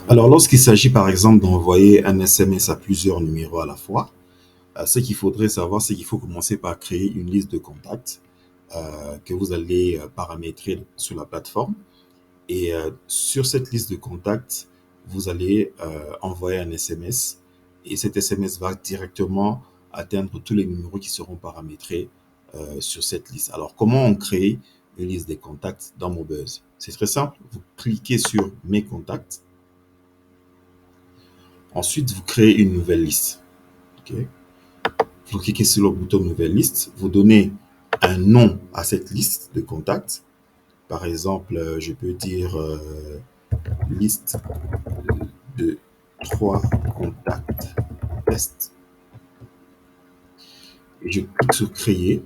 Alors, lorsqu'il s'agit par exemple d'envoyer un SMS à plusieurs numéros à la fois, ce qu'il faudrait savoir, c'est qu'il faut commencer par créer une liste de contacts que vous allez paramétrer sur la plateforme. Et sur cette liste de contacts, vous allez envoyer un SMS. Et cet SMS va directement atteindre tous les numéros qui seront paramétrés sur cette liste. Alors, comment on crée une liste des contacts dans Mobuzz? C'est très simple. Vous cliquez sur Mes contacts. Ensuite, vous créez une nouvelle liste. Ok. Vous cliquez sur le bouton Nouvelle liste. Vous donnez un nom à cette liste de contacts. Par exemple, je peux dire liste de 3 contacts test. Et je clique sur Créer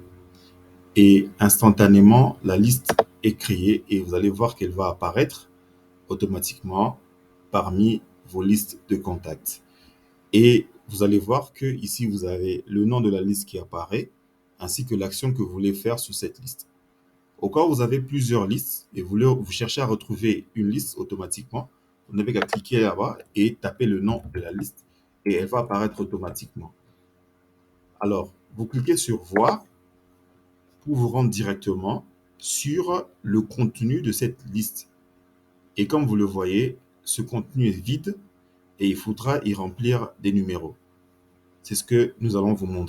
et instantanément, la liste est créée et vous allez voir qu'elle va apparaître automatiquement parmi vos listes de contacts. Et vous allez voir que ici, vous avez le nom de la liste qui apparaît ainsi que l'action que vous voulez faire sur cette liste. Au cas où vous avez plusieurs listes et vous cherchez à retrouver une liste automatiquement, vous n'avez qu'à cliquer là-bas et taper le nom de la liste et elle va apparaître automatiquement. Alors, vous cliquez sur Voir pour vous rendre directement sur le contenu de cette liste. Et comme vous le voyez, ce contenu est vide et il faudra y remplir des numéros. C'est ce que nous allons vous montrer.